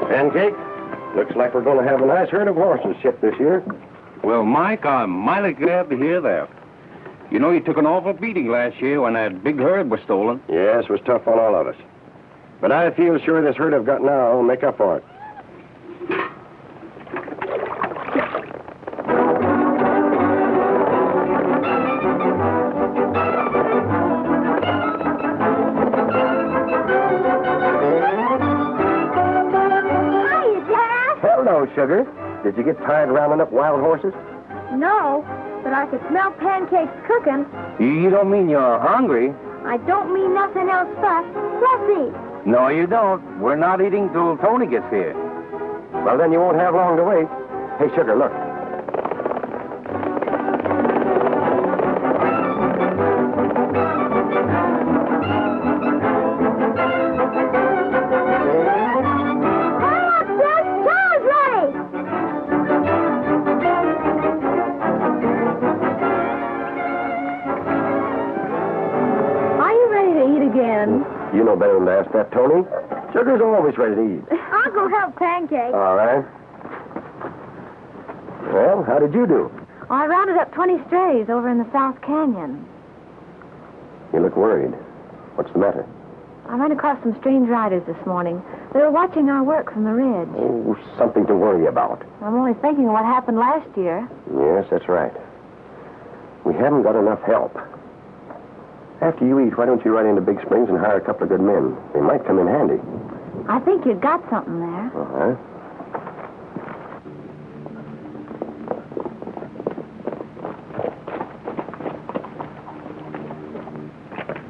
Pancake, looks like we're going to have a nice herd of horses shipped this year. Well, Mike, I'm mighty glad to hear that. You know, you took an awful beating last year when that big herd was stolen. Yes, it was tough on all of us. But I feel sure this herd I've got now will make up for it. Hello, Sugar. Did you get tired rounding up wild horses? No, but I could smell Pancake's cooking. You don't mean you're hungry? I don't mean nothing else but let's eat. No, you don't. We're not eating till Tony gets here. Well, then you won't have long to wait. Hey, Sugar, look. You know better than to ask that, Tony. Sugar's always ready to eat. I'll go help Pancake. All right. Well, how did you do? I rounded up 20 strays over in the South Canyon. You look worried. What's the matter? I ran across some strange riders this morning. They were watching our work from the ridge. Oh, something to worry about. I'm only thinking of what happened last year. Yes, that's right. We haven't got enough help. After you eat, why don't you ride into Big Springs and hire a couple of good men? They might come in handy. I think you've got something there. Uh-huh.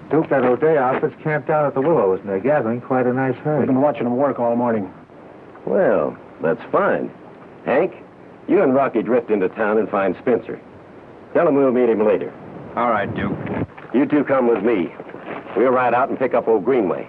Duke, that O'Day outfit's camped out at the Willows, and they're gathering quite a nice herd. We've been watching them work all morning. Well, that's fine. Hank, you and Rocky drift into town and find Spencer. Tell him we'll meet him later. All right, Duke. You two come with me. We'll ride out and pick up old Greenway.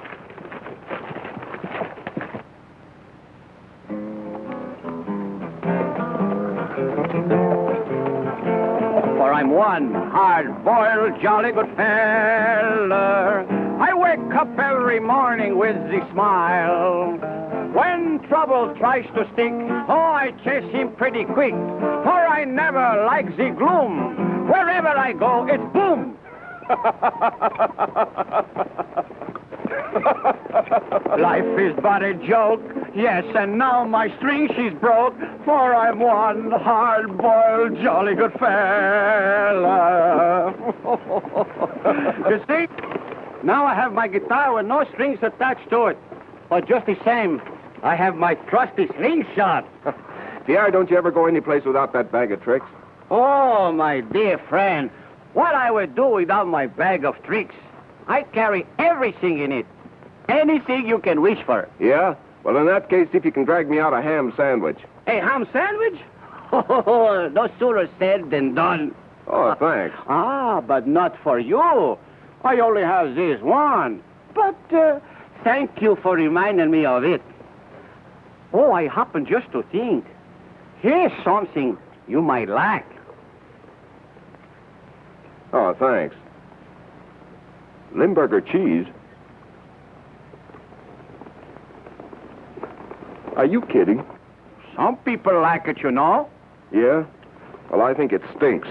For I'm one hard-boiled, jolly good fella. I wake up every morning with a smile. When trouble tries to stick, oh, I chase him pretty quick. For I never like the gloom. Wherever I go, it's boom. Life is but a joke, yes, and now my string she's broke, for I'm one hard-boiled, jolly good fella. You see, now I have my guitar with no strings attached to it, but just the same, I have my trusty slingshot. Pierre, don't you ever go any place without that bag of tricks? Oh, my dear friend, what I would do without my bag of tricks? I carry everything in it. Anything you can wish for. Yeah? Well, in that case, see if you can drag me out a ham sandwich. A ham sandwich? Oh, no sooner said than done. Oh, thanks. But not for you. I only have this one. But thank you for reminding me of it. Oh, I happen just to think. Here's something you might like. Oh, thanks. Limburger cheese? Are you kidding? Some people like it, you know. Yeah? Well, I think it stinks.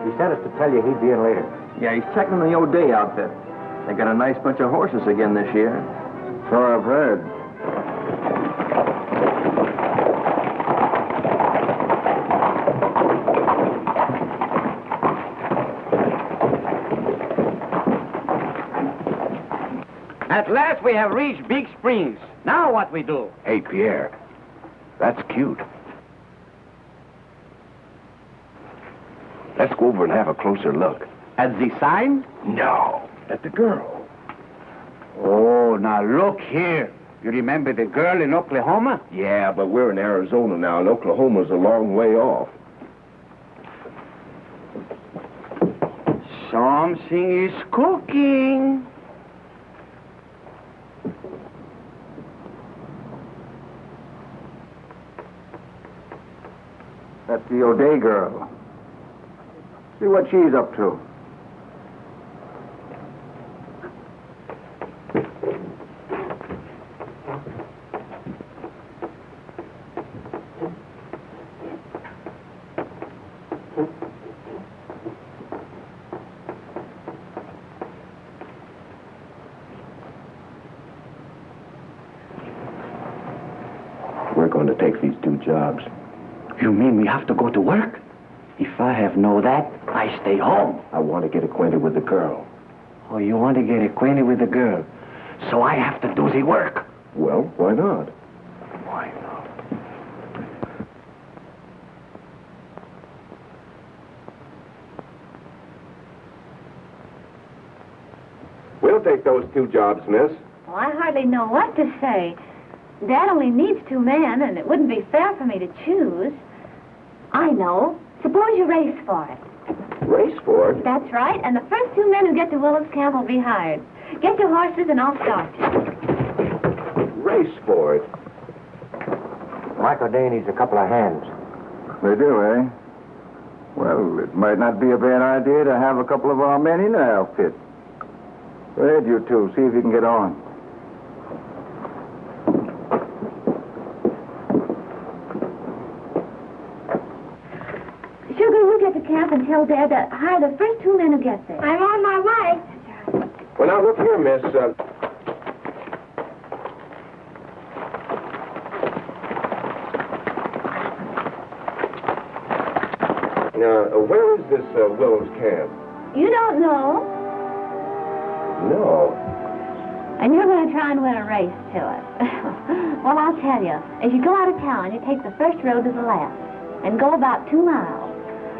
He sent us to tell you he'd be in later. Yeah, he's checking the O'Day outfit. They got a nice bunch of horses again this year. So I've heard. At last we have reached Big Springs. Now what we do? Hey, Pierre, that's cute. Let's go over and have a closer look. At the sign? No, at the girl. Oh, now look here. You remember the girl in Oklahoma? Yeah, but we're in Arizona now, and Oklahoma's a long way off. Something is cooking. That's the O'Day girl. See what she's up to. We're going to take these 2 jobs. You mean we have to go to work? If I have know that, I stay home. I want to get acquainted with the girl. Oh, you want to get acquainted with the girl? So I have to do the work. Well, why not? Why not? We'll take those 2 jobs, miss. Well, I hardly know what to say. Dad only needs 2 men, and it wouldn't be fair for me to choose. I know. Suppose you race for it. Race for it? That's right, and the first 2 men who get to Willow's camp will be hired. Get your horses, and I'll start you. Race for it? Mike O'Day needs a couple of hands. They do, eh? Well, it might not be a bad idea to have a couple of our men in the outfit. Go ahead, you 2. See if you can get on. Sugar, you get to camp and tell Dad to hire the first 2 men who get there. I'm on my way. Well, now, look here, miss. Now, where is this Willow's camp? You don't know, No. and you're going to try and win a race to it. Well, I'll tell you. As you go out of town, you take the first road to the left and go about 2 miles.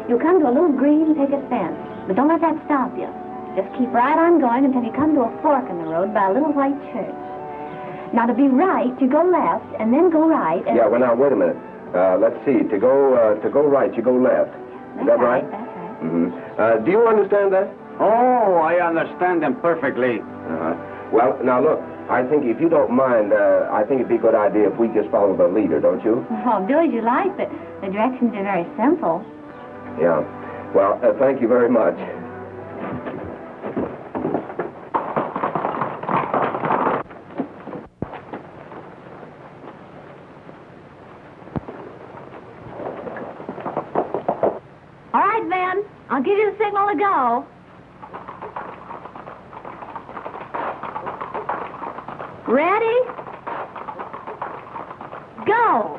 You'll come to a little green picket fence, but don't let that stop you. Just keep right on going until you come to a fork in the road by a little white church. Now, to be right, you go left, and then go right, and... Yeah, well, now, wait a minute. Let's see. To go right, you go left. Is that right? That's right. Mm-hmm. Do you understand that? Oh, I understand them perfectly. Well, now, look. I think if you don't mind, I think it'd be a good idea if we just follow the leader, don't you? Oh, do as you like, but the directions are very simple. Yeah. Well, thank you very much. All right, Ben. I'll give you the signal to go. Ready? Go!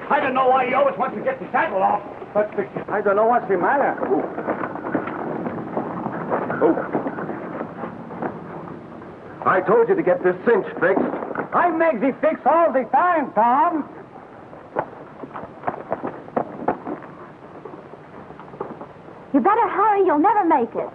I don't know why he always wants to get the saddle off, but I don't know what's the matter. I told you to get this cinch fixed. I make the fix all the time, Tom. You better hurry. You'll never make it.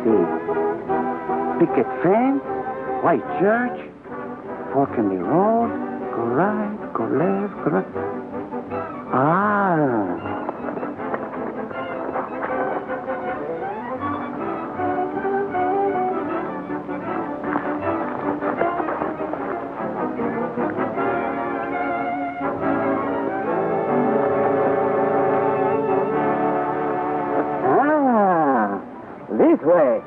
see. Picket fence, white church, fork in the road, go right, go left, go right. Ah. This way.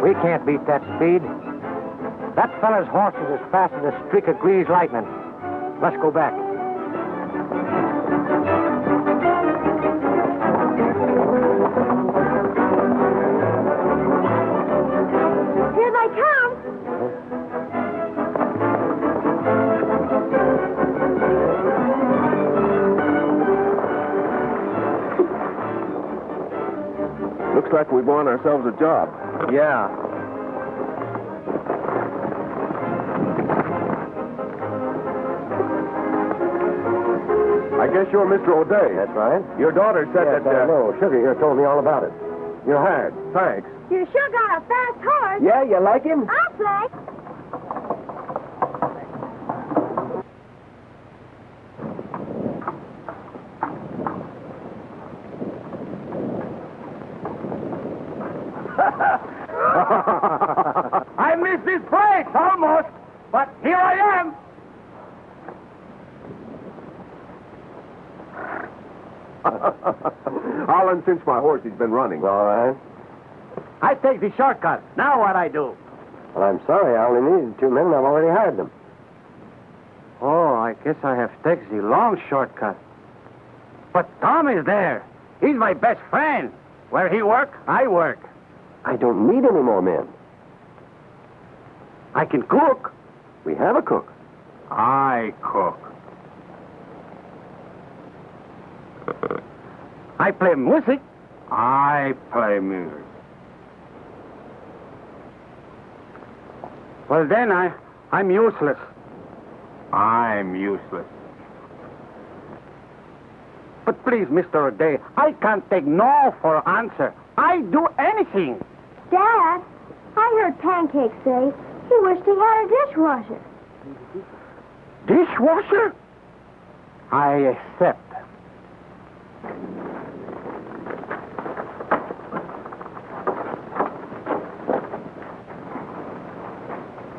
We can't beat that speed. That fella's horse is as fast as a streak of greased lightning. Let's go back. Here they come. Looks like we've won ourselves a job. Yeah. I guess you're Mr. O'Day. That's right. Your daughter said Yes, that... I know. Sugar here told me all about it. You're hired. Thanks. You sure got a fast horse. Yeah, you like him? I'll play. I missed this place, almost, but here I am. I'll uncinch my horse. He's been running. All right. I take the shortcut. Now what I do? Well, I'm sorry. I only needed 2 men, and I've already hired them. Oh, I guess I have taken the long shortcut. But Tom is there. He's my best friend. Where he work, I work. I don't need any more men. I can cook. We have a cook. I cook. I play music. I play music. Well, then I'm useless. I'm useless. But please, Mr. O'Day, I can't take no for answer. I do anything. Dad, I heard Pancake say he wished he had a dishwasher. Dishwasher? I accept.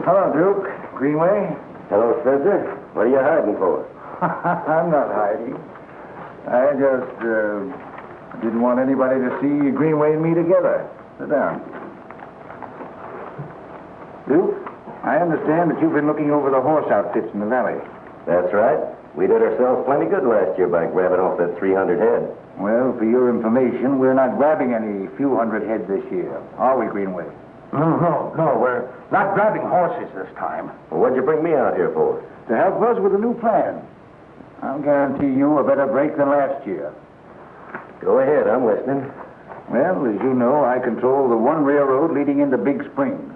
Hello, Duke. Greenway? Hello, Spencer. What are you hiding for? I'm not hiding. I just didn't want anybody to see Greenway and me together. Sit down. Duke, I understand that you've been looking over the horse outfits in the valley. That's right. We did ourselves plenty good last year by grabbing off that 300 head. Well, for your information, we're not grabbing any few hundred head this year. Are we, Greenway? No, we're not grabbing horses this time. Well, what'd you bring me out here for? To help us with a new plan. I'll guarantee you a better break than last year. Go ahead, I'm listening. Well, as you know, I control the one railroad leading into Big Springs.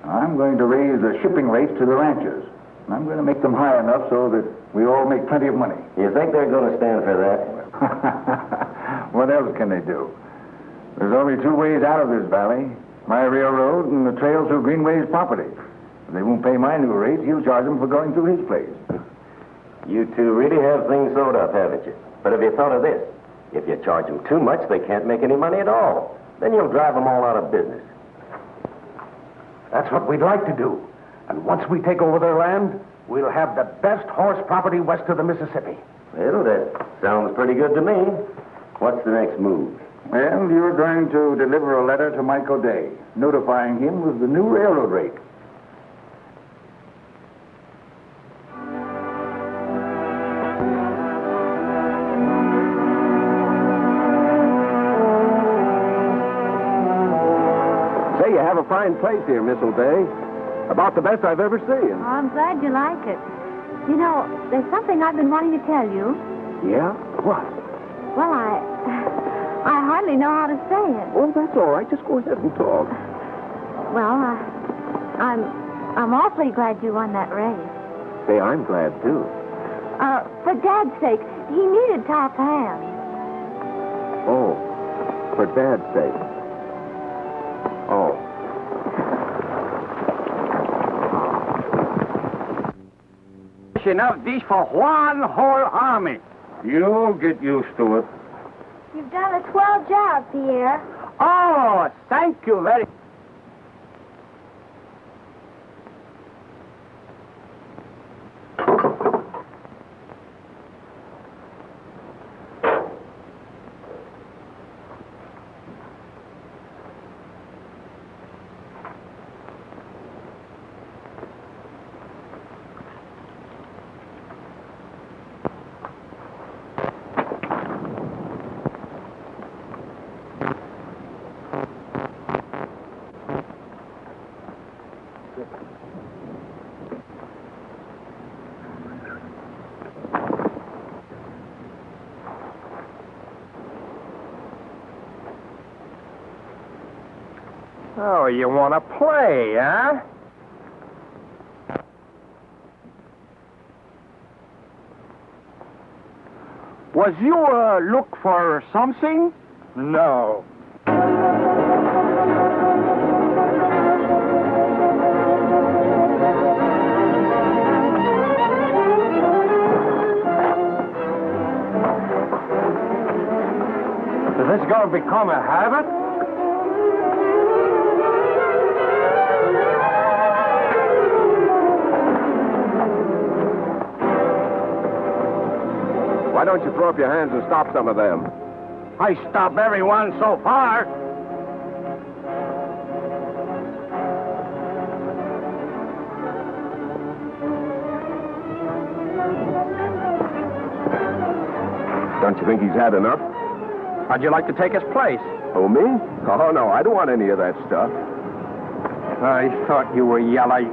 I'm going to raise the shipping rates to the ranchers. And I'm going to make them high enough so that we all make plenty of money. You think they're going to stand for that? What else can they do? There's only two ways out of this valley. My railroad and the trail through Greenway's property. If they won't pay my new rates, he'll charge them for going through his place. You two really have things sewed up, haven't you? But have you thought of this? If you charge them too much, they can't make any money at all. Then you'll drive them all out of business. That's what we'd like to do. And once we take over their land, we'll have the best horse property west of the Mississippi. Well, that sounds pretty good to me. What's the next move? Well, you're going to deliver a letter to Michael Day, notifying him of the new railroad rate. Say, you have a fine place here, Miss O'Day. About the best I've ever seen. Oh, I'm glad you like it. You know, there's something I've been wanting to tell you. Yeah? What? Well, I hardly know how to say it. Oh, that's all right. Just go ahead and talk. Well, I'm awfully glad you won that race. Say, I'm glad, too. For Dad's sake, he needed top hand. Oh, for Dad's sake. Oh. Enough dish for one whole army. You'll get used to it. You've done a swell job, Pierre. Oh, thank you very much. Oh, you want to play, huh? Was you look for something? No. Is this going to become a habit? Why don't you throw up your hands and stop some of them? I stop everyone so far. Don't you think he's had enough? How'd you like to take his place? Oh, me? Oh, no, I don't want any of that stuff. I thought you were yellow.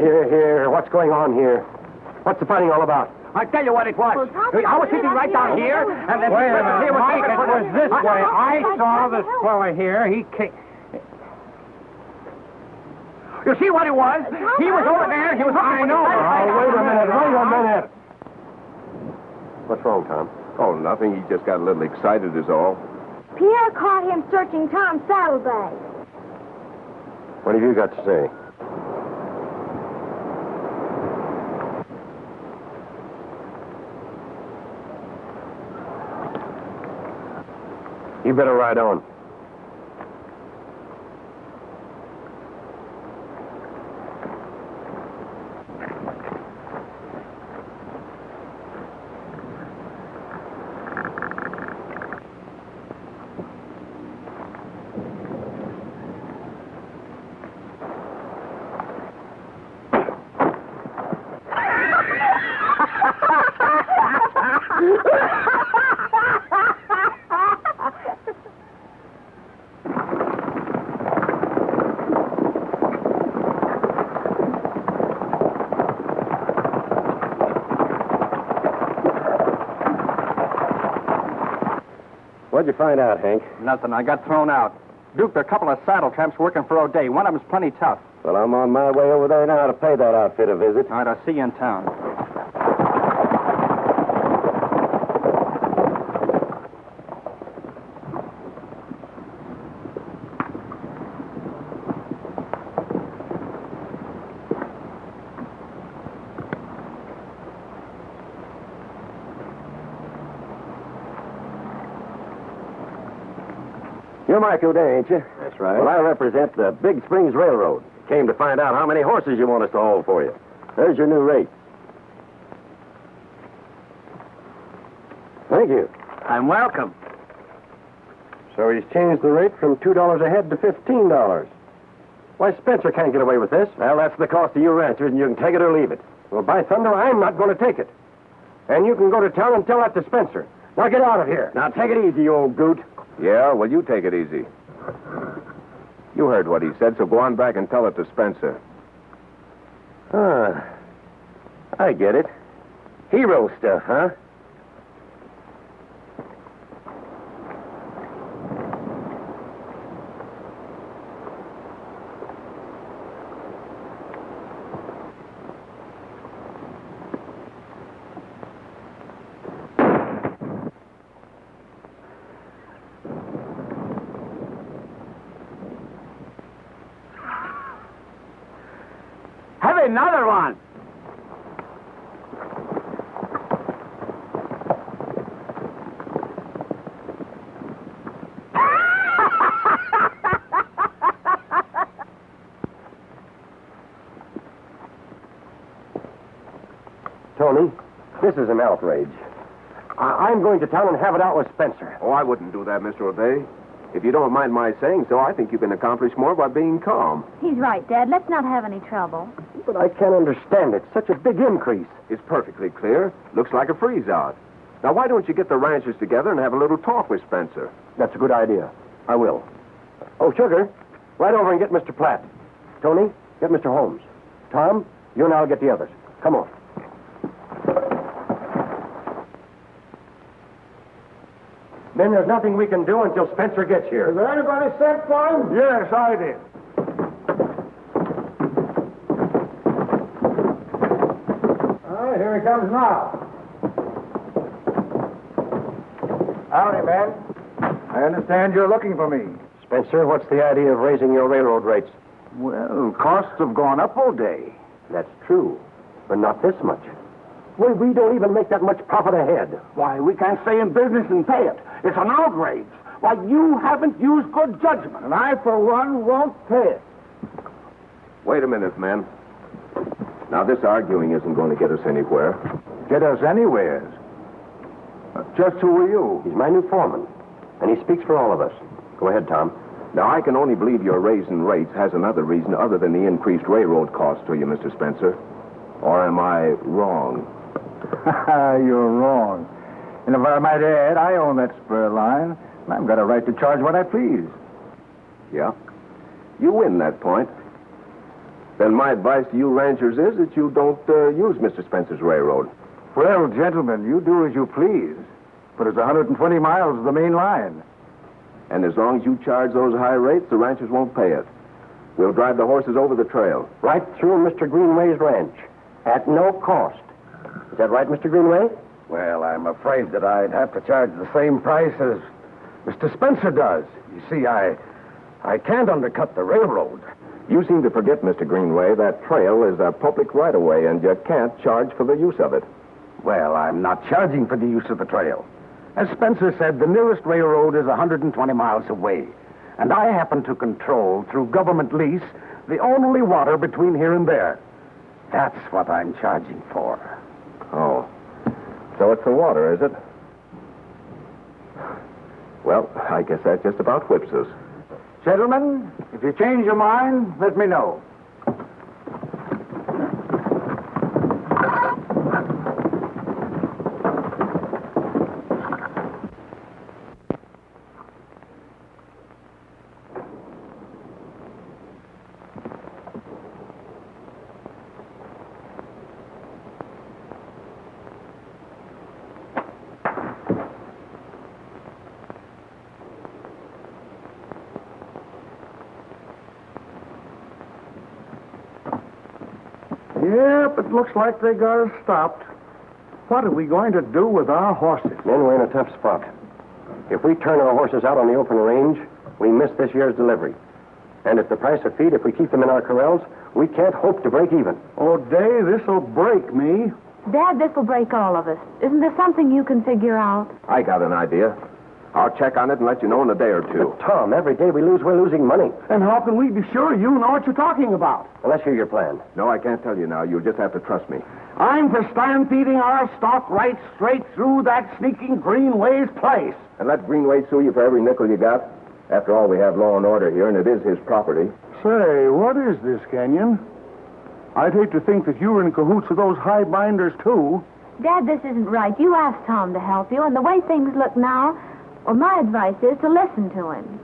Here, what's going on here? What's the fighting all about? I tell you what it was. I was sitting right down here, and then Wait a minute, here Mike, it was this way. I saw this fella here. He came... You see what it was? He was over there. He was. I know. Oh, wait a minute. What's wrong, Tom? Oh, nothing. He just got a little excited is all. Pierre caught him searching Tom's saddlebag. What have you got to say? You better ride on. What'd you find out, Hank? Nothing. I got thrown out. Duke, there are a couple of saddle tramps working for O'Day. One of them's plenty tough. Well, I'm on my way over there now to pay that outfit a visit. All right, I'll see you in town. You're Mike O'Day, ain't you? That's right. Well, I represent the Big Springs Railroad. Came to find out how many horses you want us to haul for you. There's your new rate. Thank you. I'm welcome. So he's changed the rate from $2 a head to $15. Why, Spencer can't get away with this. Well, that's the cost of you ranchers, and you can take it or leave it. Well, by thunder, I'm not going to take it. And you can go to town and tell that to Spencer. Now get out of here. Now take it easy, you old goot. Yeah, well, you take it easy. You heard what he said, so go on back and tell it to Spencer. Ah, I get it. Hero stuff, huh? Have another one. Tony, this is an outrage. I'm going to town and have it out with Spencer. Oh, I wouldn't do that, Mr. O'Day. If you don't mind my saying so, I think you can accomplish more by being calm. He's right, Dad. Let's not have any trouble. But I can't understand it. Such a big increase. It's perfectly clear. Looks like a freeze-out. Now, why don't you get the ranchers together and have a little talk with Spencer? That's a good idea. I will. Oh, Sugar, ride over and get Mr. Platt. Tony, get Mr. Holmes. Tom, you and I'll get the others. Come on. Then there's nothing we can do until Spencer gets here. Is there anybody sent for him? Yes, I did. Here he comes now. Howdy, man. I understand you're looking for me. Spencer, what's the idea of raising your railroad rates? Well, costs have gone up all day. That's true, but not this much. We don't even make that much profit a head. Why, we can't stay in business and pay it. It's an outrage. Why, you haven't used good judgment. And I, for one, won't pay it. Wait a minute, man. Now, this arguing isn't going to get us anywhere. Get us anywhere. Just who are you? He's my new foreman, and he speaks for all of us. Go ahead, Tom. Now, I can only believe your raising rates has another reason other than the increased railroad costs to you, Mr. Spencer. Or am I wrong? You're wrong. And if I might add, I own that spur line, and I've got a right to charge what I please. Yeah? You win that point. Then my advice to you ranchers is that you don't use Mr. Spencer's railroad. Well, gentlemen, you do as you please. But it's 120 miles of the main line. And as long as you charge those high rates, the ranchers won't pay it. We'll drive the horses over the trail. Right through Mr. Greenway's ranch, at no cost. Is that right, Mr. Greenway? Well, I'm afraid that I'd have to charge the same price as Mr. Spencer does. You see, I can't undercut the railroad. You seem to forget, Mr. Greenway, that trail is a public right-of-way, and you can't charge for the use of it. Well, I'm not charging for the use of the trail. As Spencer said, the nearest railroad is 120 miles away. And I happen to control, through government lease, the only water between here and there. That's what I'm charging for. Oh. So it's the water, is it? Well, I guess that just about whips us. Gentlemen, if you change your mind, let me know. Yep, it looks like they got us stopped. What are we going to do with our horses? Men, we're in a tough spot. If we turn our horses out on the open range, we miss this year's delivery. And at the price of feed, if we keep them in our corrals, we can't hope to break even. Oh, Dave, this'll break me. Dad, this will break all of us. Isn't there something you can figure out? I got an idea. I'll check on it and let you know in a day or two. But, Tom, every day we lose, we're losing money. And how can we be sure you know what you're talking about? Well, let's hear your plan. No, I can't tell you now. You'll just have to trust me. I'm for stampeding our stock right straight through that sneaking Greenway's place. And let Greenway sue you for every nickel you got. After all, we have law and order here, and it is his property. Say, what is this, Kenyon? I'd hate to think that you were in cahoots with those highbinders, too. Dad, this isn't right. You asked Tom to help you, and the way things look now, well, my advice is to listen to him.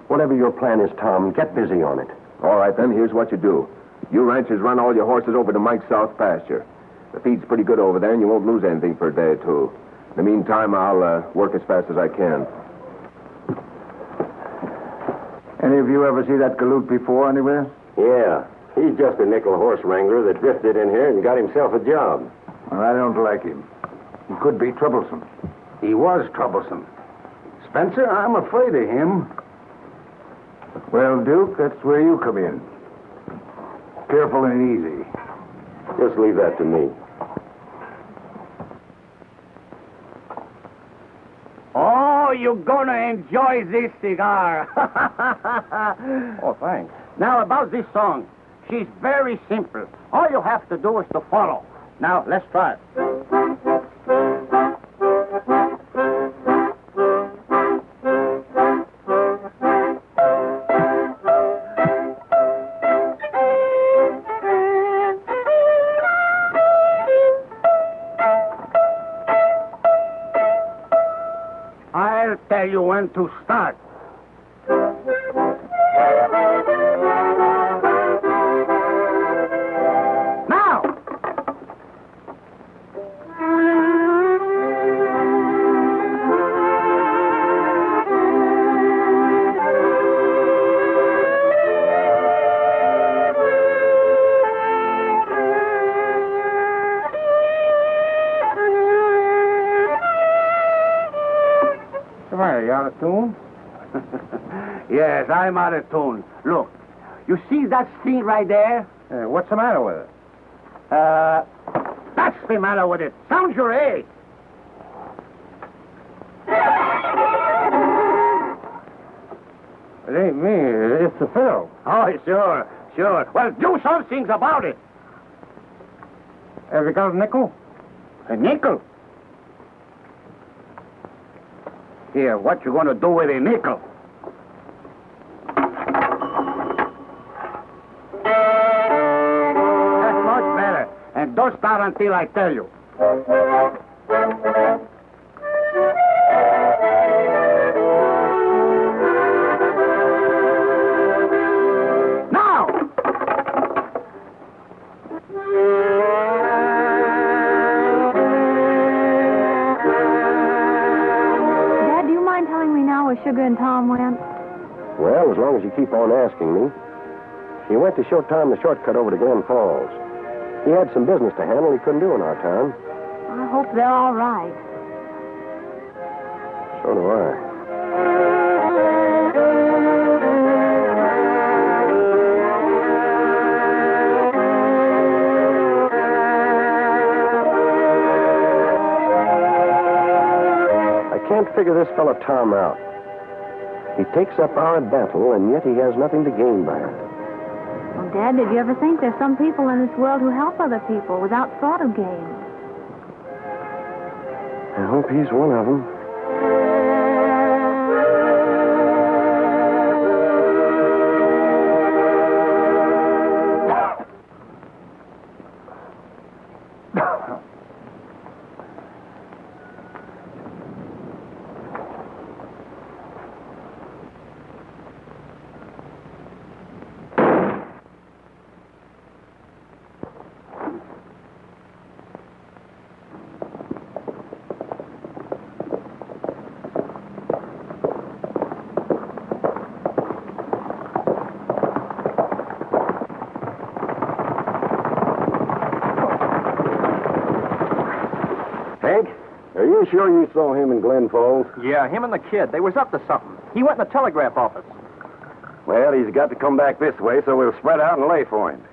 Whatever your plan is, Tom, get busy on it. All right, then, here's what you do. You ranchers run all your horses over to Mike's south pasture. The feed's pretty good over there, and you won't lose anything for a day or two. In the meantime, I'll work as fast as I can. Any of you ever see that galoot before anywhere? Yeah. He's just a nickel horse wrangler that drifted in here and got himself a job. Well, I don't like him. He could be troublesome. He was troublesome. Spencer, I'm afraid of him. Well, Duke, that's where you come in. Careful and easy. Just leave that to me. Oh, you're gonna enjoy this cigar. Oh, thanks. Now, about this song. She's very simple. All you have to do is to follow. Now, let's try it. I'll tell you when to start. Now! Are you out of tune? Yes, I'm out of tune. Look, you see that string right there? What's the matter with it? That's the matter with it. Sound your A. It ain't me. It's the fiddle. Oh, sure. Well, do something about it. Have you got a nickel? A nickel? Here, what you gonna do with a nickel? That's much better. And don't start until I tell you. Now! Dad, do you mind telling me now where Sugar and Tom went? Well, as long as you keep on asking me. He went to show Tom the shortcut over to Glen Falls. He had some business to handle he couldn't do in our town. I hope they're all right. So do I. I can't figure this fellow Tom out. He takes up our battle, and yet he has nothing to gain by it. Well, Dad, did you ever think there's some people in this world who help other people without thought of gain? I hope he's one of them. sure you saw him in Glen Falls? Yeah, him and the kid. They was up to something. He went in the telegraph office. Well, he's got to come back this way, so we'll spread out and lay for him.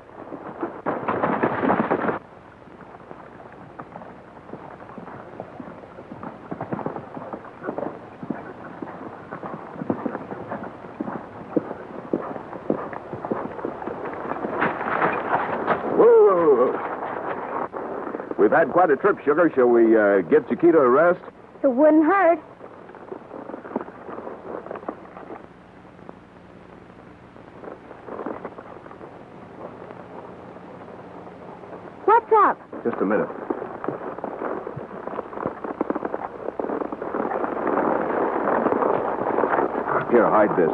We've had quite a trip, Sugar. Shall we get Chiquita a rest? It wouldn't hurt. What's up? Just a minute. Here, hide this.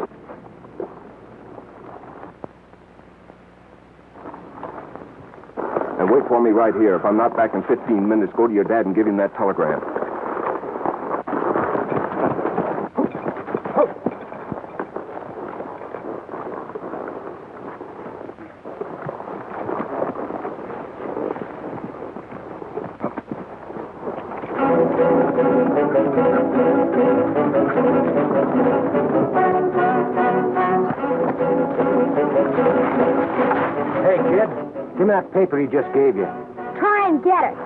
And wait for me right here. If I'm not back in 15 minutes, go to your dad and give him that telegram. Hey, kid, give me that paper he just gave you. Try and get it.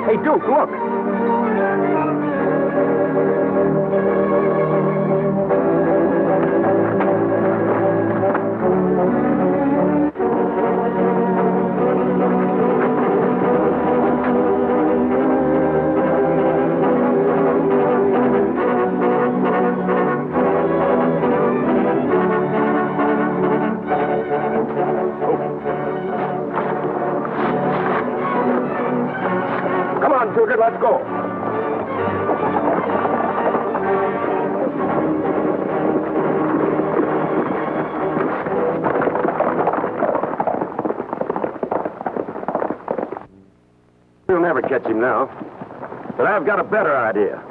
Hey, Duke, look. Come on, Sugar, let's go. We'll never catch him now. But I've got a better idea.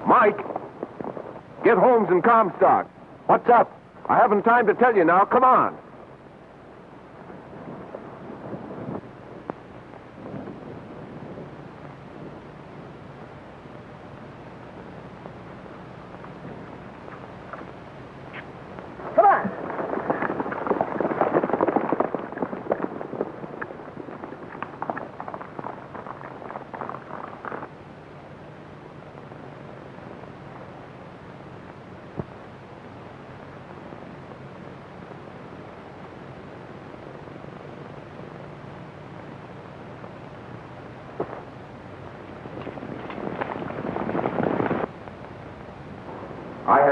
Mike, get Holmes and Comstock. What's up? I haven't time to tell you now. Come on. Come on.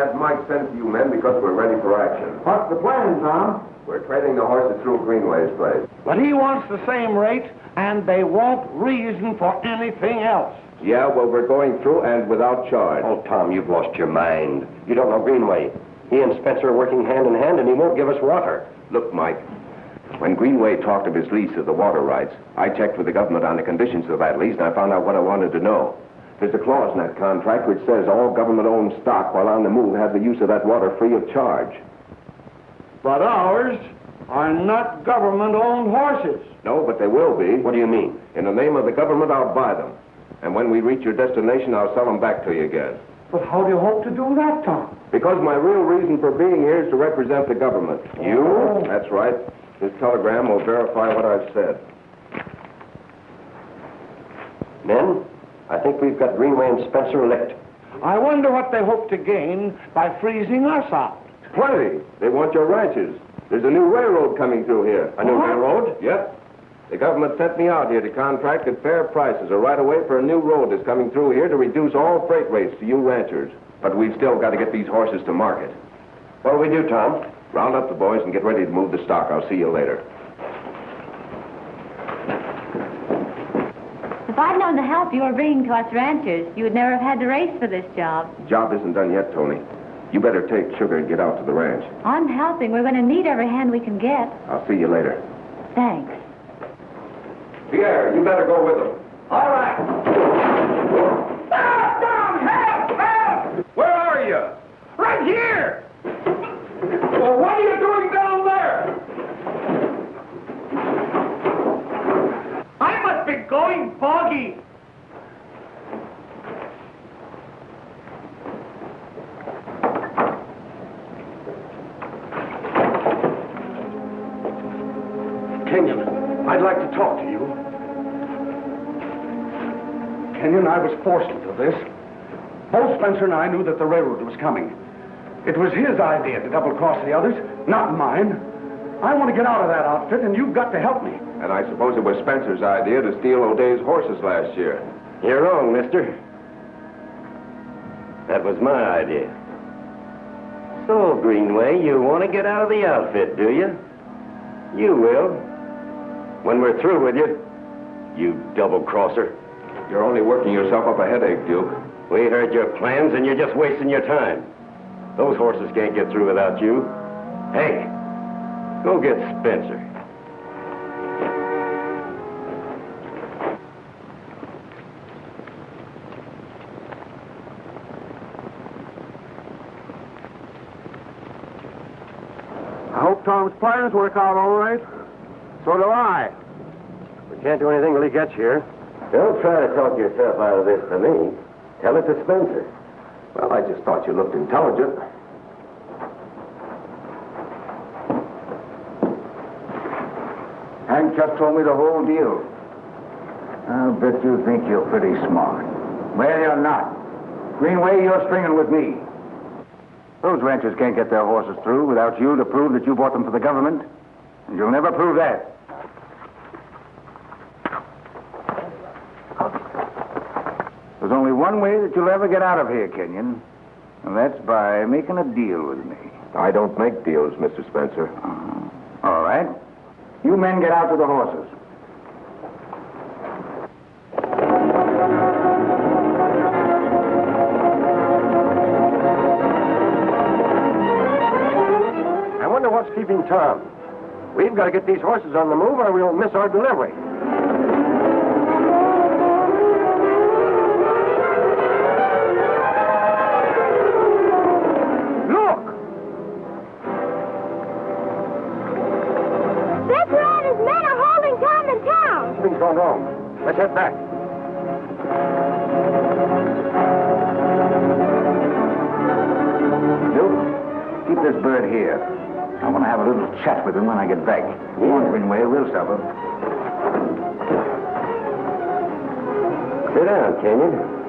had Mike send to you men because we're ready for action. What's the plan, Tom? We're trading the horses through Greenway's place. But he wants the same rate, and they won't reason for anything else. Yeah, well, we're going through and without charge. Oh, Tom, you've lost your mind. You don't know Greenway. He and Spencer are working hand in hand, and he won't give us water. Look, Mike, when Greenway talked of his lease of the water rights, I checked with the government on the conditions of that lease, and I found out what I wanted to know. There's a clause in that contract which says all government-owned stock while on the move has the use of that water free of charge. But ours are not government-owned horses. No, but they will be. What do you mean? In the name of the government, I'll buy them. And when we reach your destination, I'll sell them back to you again. But how do you hope to do that, Tom? Because my real reason for being here is to represent the government. You? That's right. This telegram will verify what I've said. Men, I think we've got Greenway and Spencer licked. I wonder what they hope to gain by freezing us out. Plenty. They want your ranches. There's a new railroad coming through here. A new railroad? Yep. The government sent me out here to contract at fair prices a right-of-way for a new road that's coming through here to reduce all freight rates to you ranchers. But we've still got to get these horses to market. What'll we do, Tom? Round up the boys and get ready to move the stock. I'll see you later. If I'd known the help you were bringing to us ranchers, you would never have had to race for this job. The job isn't done yet, Tony. You better take Sugar and get out to the ranch. I'm helping. We're going to need every hand we can get. I'll see you later. Thanks. Pierre, you better go with them. All right. Stop, Tom! Help! Help! Where are you? Right here! Well, what are you doing down there? I must be going boggy. Kenyon, I'd like to talk to you. Kenyon, I was forced into this. Both Spencer and I knew that the railroad was coming. It was his idea to double-cross the others, not mine. I want to get out of that outfit, and you've got to help me. And I suppose it was Spencer's idea to steal O'Day's horses last year. You're wrong, mister. That was my idea. So, Greenway, you want to get out of the outfit, do you? You will. When we're through with you, you double-crosser. You're only working yourself up a headache, Duke. We heard your plans, and you're just wasting your time. Those horses can't get through without you. Hey, go get Spencer. I hope Tom's plans work out all right. So do I. We can't do anything till he gets here. Don't try to talk yourself out of this to me. Tell it to Spencer. Well, I just thought you looked intelligent. Hank just told me the whole deal. I'll bet you think you're pretty smart. Well, you're not. Greenway, you're stringing with me. Those ranchers can't get their horses through without you to prove that you bought them for the government. And you'll never prove that. There's only one way that you'll ever get out of here, Kenyon. And that's by making a deal with me. I don't make deals, Mr. Spencer. All right. You men get out to the horses. I wonder what's keeping Tom. We've got to get these horses on the move or we'll miss our delivery. Something's gone wrong. Let's head back. Duke, keep this bird here. I want to have a little chat with him when I get back. Come on, Greenway, we'll stop him. Sit down, Kenyon.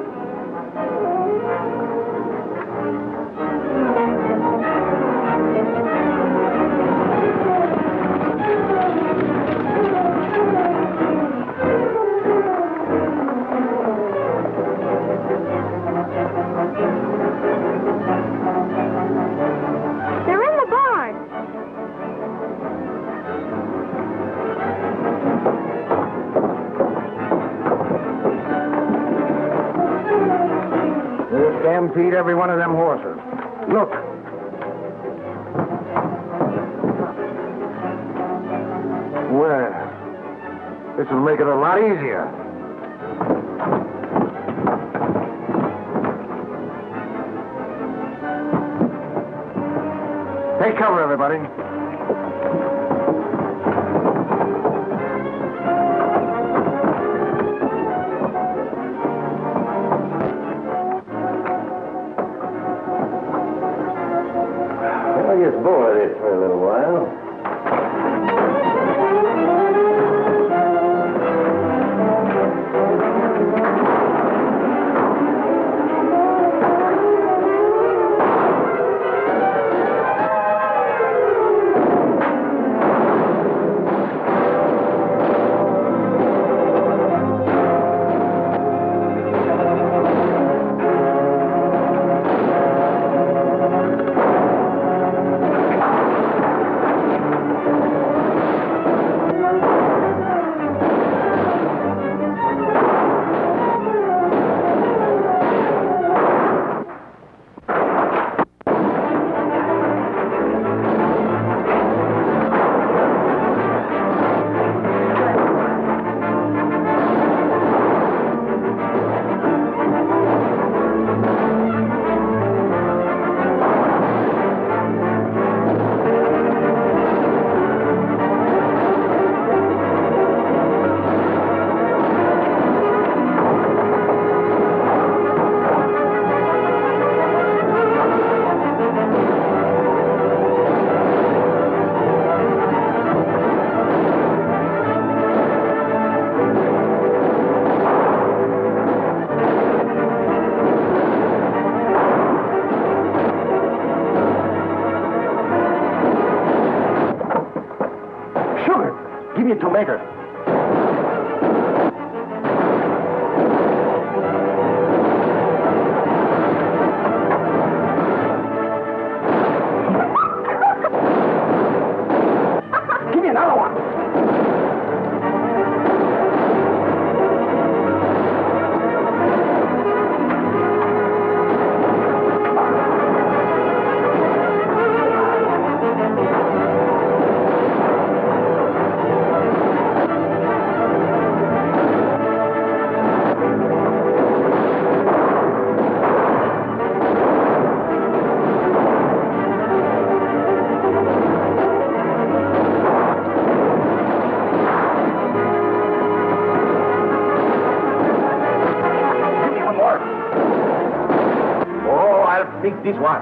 feed every one of them horses. Look. Well, this will make it a lot easier. Take cover, everybody. I'll just board it for a little while. Give me a tomato. Give me another one. Fix this one.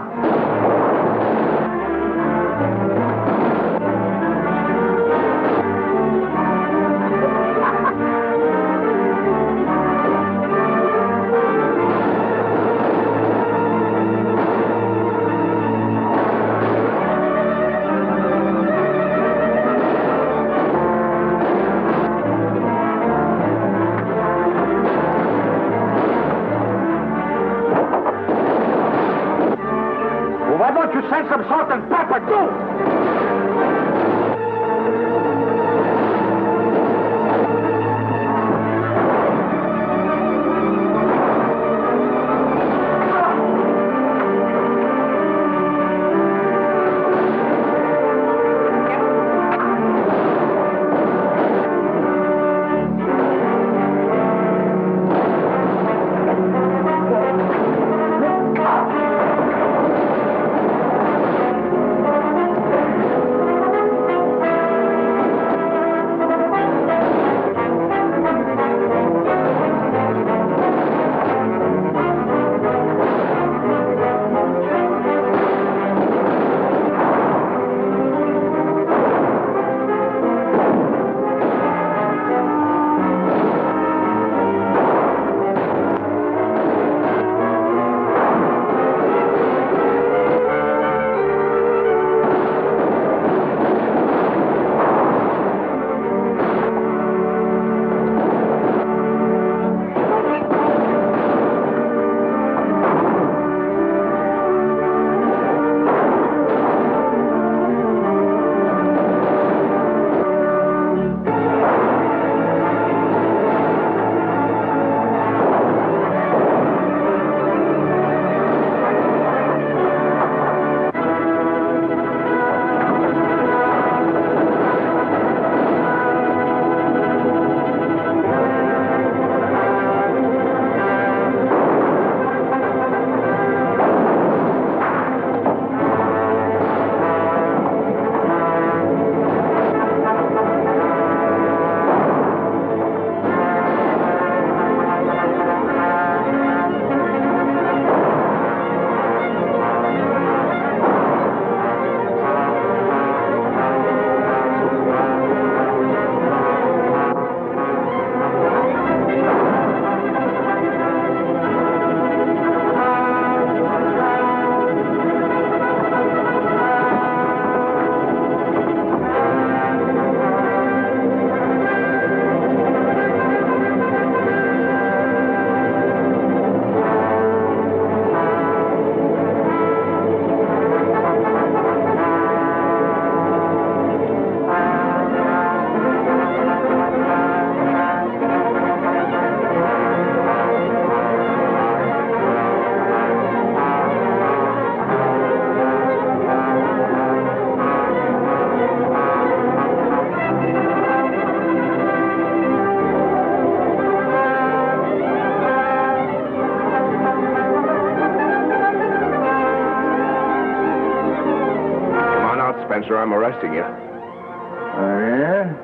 officer, I'm arresting you. Oh, yeah?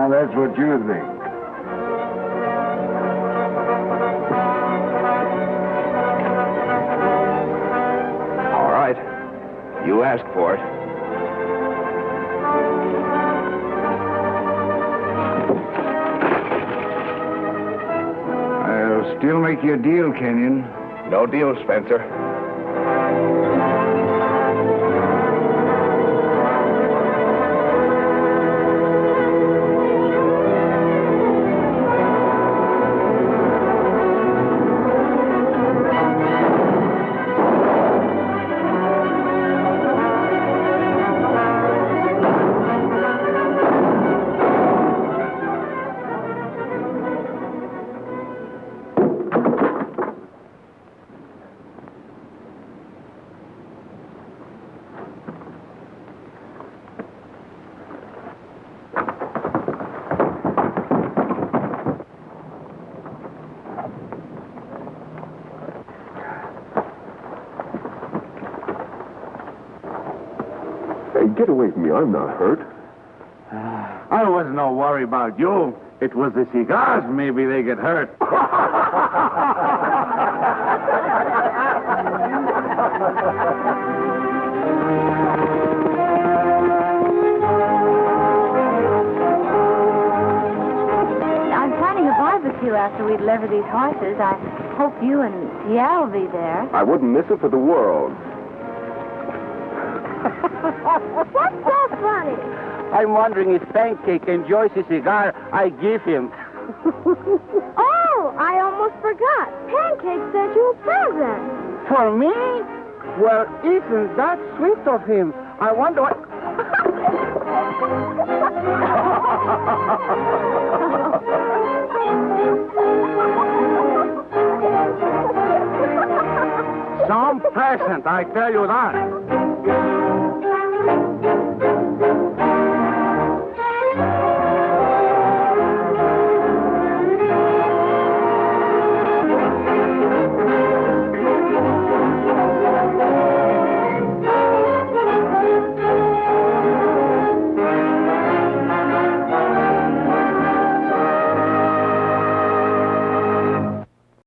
That's what you think. All right. You asked for it. I'll still make you a deal, Kenyon. No deal, Spencer. Hey, get away from me. I'm not hurt. I was no worry about you. It was the cigars. Maybe they get hurt. I'm planning a barbecue after we deliver these horses. I hope you and Pierre will be there. I wouldn't miss it for the world. What's so funny? I'm wondering if Pancake enjoys the cigar I give him. Oh, I almost forgot. Pancake sent you a present. For me? Well, isn't that sweet of him? I wonder what... Some present, I tell you that.